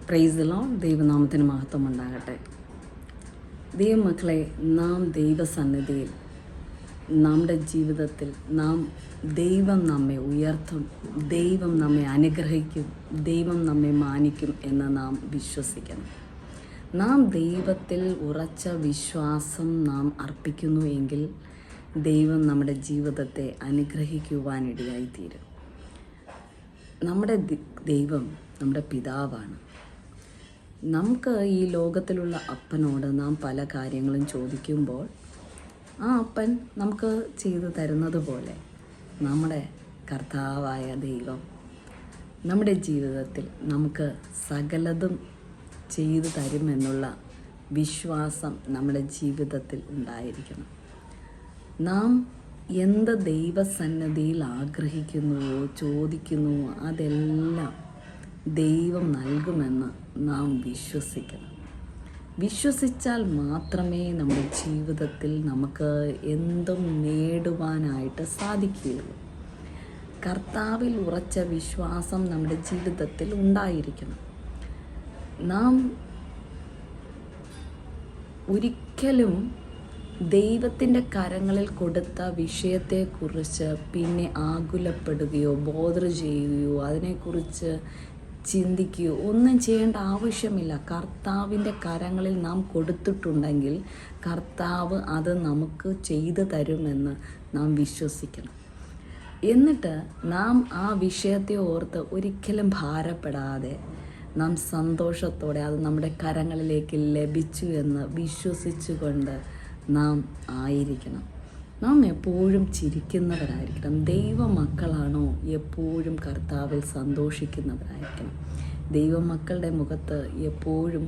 Praise the Lord. ദൈവനാമത്തിന് മഹത്വം ഉണ്ടാകട്ടെ. ദൈവമക്കളെ, നാം ദൈവസന്നിധിയിൽ നമ്മുടെ ജീവിതത്തിൽ ദൈവം നമ്മെ ഉയർത്തും, ദൈവം നമ്മെ അനുഗ്രഹിക്കും, ദൈവം നമ്മെ മാനിക്കും എന്ന് നാം വിശ്വസിക്കണം. നാം ദൈവത്തിൽ ഉറച്ച വിശ്വാസം നാം അർപ്പിക്കുന്നു എങ്കിൽ ദൈവം നമ്മുടെ ജീവിതത്തെ അനുഗ്രഹിക്കുവാനിടയായിത്തീരും. നമ്മുടെ ദൈവം നമ്മുടെ പിതാവാണ്. നമുക്ക് ഈ ലോകത്തിലുള്ള അപ്പനോട് നാം പല കാര്യങ്ങളും ചോദിക്കുമ്പോൾ ആ അപ്പൻ നമുക്ക് ചെയ്തു തരുന്നത് പോലെ നമ്മുടെ കർത്താവായ ദൈവം നമ്മുടെ ജീവിതത്തിൽ നമുക്ക് സകലതും ചെയ്തു തരുമെന്നുള്ള വിശ്വാസം നമ്മുടെ ജീവിതത്തിൽ ഉണ്ടായിരിക്കണം. നാം എന്ത് ദൈവസന്നിധിയിൽ ആഗ്രഹിക്കുന്നുവോ ചോദിക്കുന്നുവോ അതെല്ലാം ദൈവം നൽകുമെന്ന് നാം വിശ്വസിക്കണം. വിശ്വസിച്ചാൽ മാത്രമേ നമ്മുടെ ജീവിതത്തിൽ നമുക്ക് എന്തും നേടുവാനായിട്ട് സാധിക്കുകയുള്ളൂ. കർത്താവിൽ ഉറച്ച വിശ്വാസം നമ്മുടെ ജീവിതത്തിൽ ഉണ്ടായിരിക്കണം. നാം ഒരിക്കലും ദൈവത്തിൻ്റെ കരങ്ങളിൽ കൊടുത്ത വിഷയത്തെക്കുറിച്ച് പിന്നെ ആകുലപ്പെടുകയോ ബോധർ ചെയ്യുകയോ അതിനെക്കുറിച്ച് ചിന്തിക്കുകയോ ഒന്നും ചെയ്യേണ്ട ആവശ്യമില്ല. കർത്താവിൻ്റെ കരങ്ങളിൽ നാം കൊടുത്തിട്ടുണ്ടെങ്കിൽ കർത്താവ് അത് നമുക്ക് ചെയ്തു തരുമെന്ന് നാം വിശ്വസിക്കണം. എന്നിട്ട് നാം ആ വിഷയത്തെ ഓർത്ത് ഒരിക്കലും ഭാരപ്പെടാതെ നാം സന്തോഷത്തോടെ അത് നമ്മുടെ കരങ്ങളിലേക്ക് ലഭിച്ചു എന്ന് വിശ്വസിച്ചുകൊണ്ട് നാം ആയിരിക്കണം. നാം എപ്പോഴും ചിരിക്കുന്നവരായിരിക്കണം. ദൈവമക്കളാണോ എപ്പോഴും കർത്താവിൽ സന്തോഷിക്കുന്നവരായിരിക്കണം. ദൈവമക്കളുടെ മുഖത്ത് എപ്പോഴും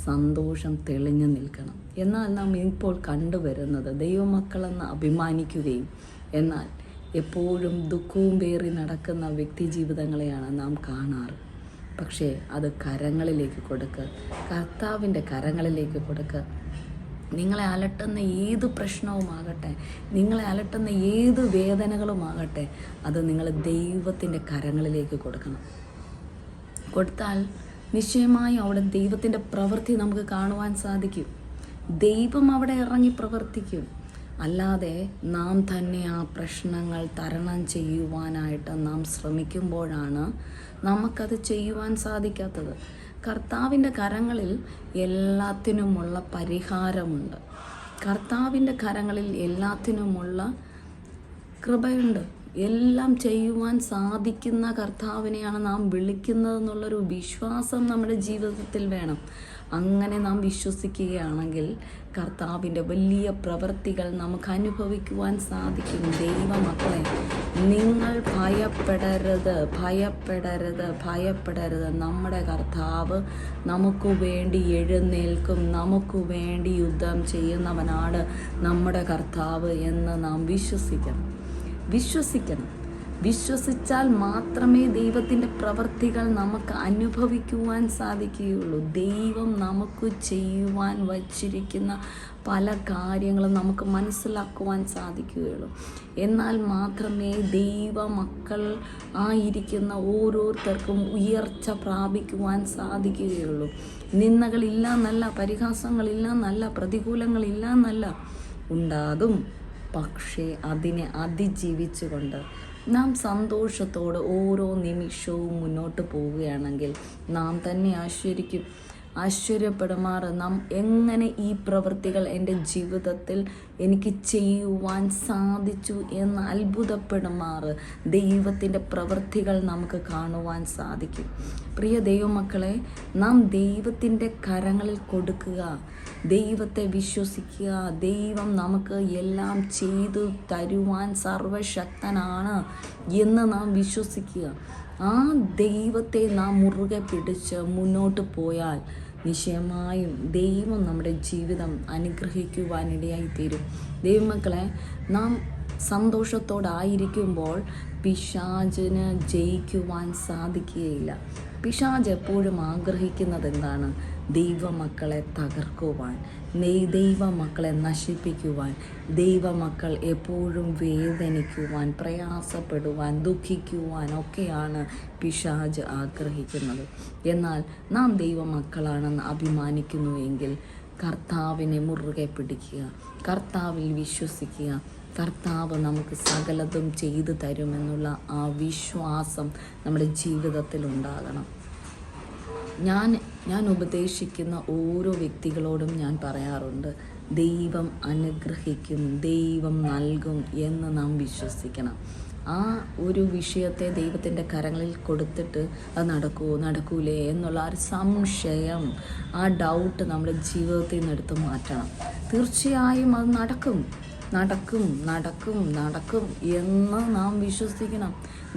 സന്തോഷം തെളിഞ്ഞു നിൽക്കണം. എന്നാൽ നാം ഇപ്പോൾ കണ്ടുവരുന്നത് ദൈവമക്കളെന്ന് അഭിമാനിക്കുകയും എന്നാൽ എപ്പോഴും ദുഃഖവും പേറി നടക്കുന്ന വ്യക്തി ജീവിതങ്ങളെയാണ് നാം കാണാറ്. പക്ഷേ അത് കരങ്ങളിലേക്ക് കൊടുക്കുക, കർത്താവിൻ്റെ കരങ്ങളിലേക്ക് കൊടുക്കുക. നിങ്ങളെ അലട്ടുന്ന ഏത് പ്രശ്നവുമാകട്ടെ, നിങ്ങളെ അലട്ടുന്ന ഏത് വേദനകളുമാകട്ടെ, അത് നിങ്ങൾ ദൈവത്തിൻ്റെ കരങ്ങളിലേക്ക് കൊടുക്കണം. കൊടുത്താൽ നിശ്ചയമായും അവിടെ ദൈവത്തിൻ്റെ പ്രവൃത്തി നമുക്ക് കാണുവാൻ സാധിക്കും. ദൈവം അവിടെ ഇറങ്ങി പ്രവർത്തിക്കും. അല്ലാതെ നാം തന്നെ ആ പ്രശ്നങ്ങൾ തരണം ചെയ്യുവാനായിട്ട് നാം ശ്രമിക്കുമ്പോഴാണ് നമുക്കത് ചെയ്യുവാൻ സാധിക്കാത്തത്. കർത്താവിൻ്റെ കരങ്ങളിൽ എല്ലാത്തിനുമുള്ള പരിഹാരമുണ്ട്. കർത്താവിൻ്റെ കരങ്ങളിൽ എല്ലാത്തിനുമുള്ള കൃപയുണ്ട്. എല്ലാം ചെയ്യുവാൻ സാധിക്കുന്ന കർത്താവിനെയാണ് നാം വിളിക്കുന്നതെന്നുള്ളൊരു വിശ്വാസം നമ്മുടെ ജീവിതത്തിൽ വേണം. അങ്ങനെ നാം വിശ്വസിക്കുകയാണെങ്കിൽ കർത്താവിൻ്റെ വലിയ പ്രവൃത്തികൾ നമുക്ക് അനുഭവിക്കുവാൻ സാധിക്കും. ദൈവമക്കളെ, നിങ്ങൾ ഭയപ്പെടരുത്, ഭയപ്പെടരുത്, ഭയപ്പെടരുത്. നമ്മുടെ കർത്താവ് നമുക്ക് വേണ്ടി എഴുന്നേൽക്കും. നമുക്ക് വേണ്ടി യുദ്ധം ചെയ്യുന്നവനാണ് നമ്മുടെ കർത്താവ് എന്ന് നാം വിശ്വസിക്കണം. വിശ്വസിച്ചാൽ മാത്രമേ ദൈവത്തിൻ്റെ പ്രവൃത്തികൾ നമുക്ക് അനുഭവിക്കുവാൻ സാധിക്കുകയുള്ളൂ. ദൈവം നമുക്ക് ചെയ്യുവാൻ വച്ചിരിക്കുന്ന പല കാര്യങ്ങളും നമുക്ക് മനസ്സിലാക്കുവാൻ സാധിക്കുകയുള്ളൂ. എന്നാൽ മാത്രമേ ദൈവമക്കൾ ആയിരിക്കുന്ന ഓരോരുത്തർക്കും ഉയർച്ച പ്രാപിക്കുവാൻ സാധിക്കുകയുള്ളൂ. നിന്ദകളില്ല എന്നല്ല, പരിഹാസങ്ങളില്ല എന്നല്ല, പ്രതികൂലങ്ങളില്ല എന്നല്ല, ഉണ്ടാകും. പക്ഷേ അതിനെ അതിജീവിച്ചുകൊണ്ട് നാം സന്തോഷത്തോടെ ഓരോ നിമിഷവും മുന്നോട്ട് പോവുകയാണെങ്കിൽ നാം തന്നെ ആശ്ചര്യപ്പെടുമാറ്. നാം എങ്ങനെ ഈ പ്രവൃത്തികൾ എൻ്റെ ജീവിതത്തിൽ എനിക്ക് ചെയ്യുവാൻ സാധിച്ചു എന്ന് അത്ഭുതപ്പെടുമാറ് ദൈവത്തിൻ്റെ പ്രവൃത്തികൾ നമുക്ക് കാണുവാൻ സാധിക്കും. പ്രിയ ദൈവമക്കളെ, നാം ദൈവത്തിൻ്റെ കരങ്ങളിൽ കൊടുക്കുക, ദൈവത്തെ വിശ്വസിക്കുക. ദൈവം നമുക്ക് എല്ലാം ചെയ്തു തരുവാൻ സർവശക്തനാണ് എന്ന് നാം വിശ്വസിക്കുക. ആ ദൈവത്തെ നാം മുറുകെ പിടിച്ച് മുന്നോട്ട് പോയാൽ നിശ്ചയമായും ദൈവം നമ്മുടെ ജീവിതം അനുഗ്രഹിക്കുവാനിടയായിത്തീരും. ദൈവമക്കളെ, നാം സന്തോഷത്തോടായിരിക്കുമ്പോൾ പിശാചിന് ജയിക്കുവാൻ സാധിക്കുകയില്ല. പിശാച് എപ്പോഴും ആഗ്രഹിക്കുന്നത് എന്താണ്? ദൈവമക്കളെ തകർക്കുവാൻ, ദൈവമക്കളെ നശിപ്പിക്കുവാൻ, ദൈവമക്കൾ എപ്പോഴും വേദനിക്കുവാൻ, പ്രയാസപ്പെടുവാൻ, ദുഃഖിക്കുവാൻ ഒക്കെയാണ് പിശാച് ആഗ്രഹിക്കുന്നത്. എന്നാൽ നാം ദൈവമക്കളാണെന്ന് അഭിമാനിക്കുന്നുവെങ്കിൽ കർത്താവിനെ മുറുകെ പിടിക്കുക, കർത്താവിൽ വിശ്വസിക്കുക. കർത്താവ് നമുക്ക് സകലതും ചെയ്തു തരുമെന്നുള്ള ആ വിശ്വാസം നമ്മുടെ ജീവിതത്തിൽ ഉണ്ടാകണം. ഞാൻ ഉപദേശിക്കുന്ന ഓരോ വ്യക്തികളോടും ഞാൻ പറയാറുണ്ട്, ദൈവം അനുഗ്രഹിക്കും, ദൈവം നൽകും എന്ന് നാം വിശ്വസിക്കണം. ആ ഒരു വിഷയത്തെ ദൈവത്തിൻ്റെ കരങ്ങളിൽ കൊടുത്തിട്ട് അത് നടക്കൂലേ എന്നുള്ള ആ ഒരു സംശയം, ആ ഡൗട്ട് നമ്മുടെ ജീവിതത്തിൽ നിന്ന് എടുത്ത് മാറ്റണം. തീർച്ചയായും അത് നടക്കും എന്ന് നാം വിശ്വസിക്കണം.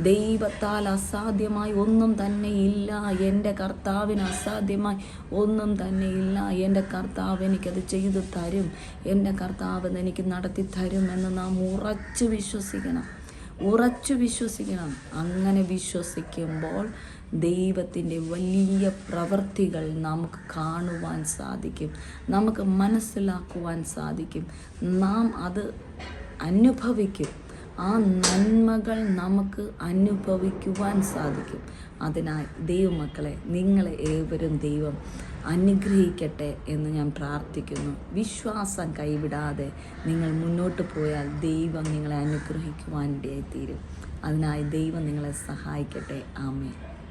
ദൈവത്താൽ അസാധ്യമായി ഒന്നും തന്നെ ഇല്ല. എൻ്റെ കർത്താവിന് അസാധ്യമായി ഒന്നും തന്നെ ഇല്ല. എൻ്റെ കർത്താവ് എനിക്കത് ചെയ്തു തരും, എൻ്റെ കർത്താവ് എനിക്ക് നടത്തി തരും എന്ന് നാം ഉറച്ചു വിശ്വസിക്കണം. അങ്ങനെ വിശ്വസിക്കുമ്പോൾ ദൈവത്തിൻ്റെ വലിയ പ്രവൃത്തികൾ നമുക്ക് കാണുവാൻ സാധിക്കും, നമുക്ക് മനസ്സിലാക്കുവാൻ സാധിക്കും. നാം അത് അനുഭവിക്കും. ആ നന്മകൾ നമുക്ക് അനുഭവിക്കുവാൻ സാധിക്കും. അതിനായി ദൈവമക്കളെ, നിങ്ങളെ ഏവരും ദൈവം അനുഗ്രഹിക്കട്ടെ എന്ന് ഞാൻ പ്രാർത്ഥിക്കുന്നു. വിശ്വാസം കൈവിടാതെ നിങ്ങൾ മുന്നോട്ട് പോയാൽ ദൈവം നിങ്ങളെ അനുഗ്രഹിക്കുവാനിടയായി തീരും. അതിനായി ദൈവം നിങ്ങളെ സഹായിക്കട്ടെ. ആമേൻ.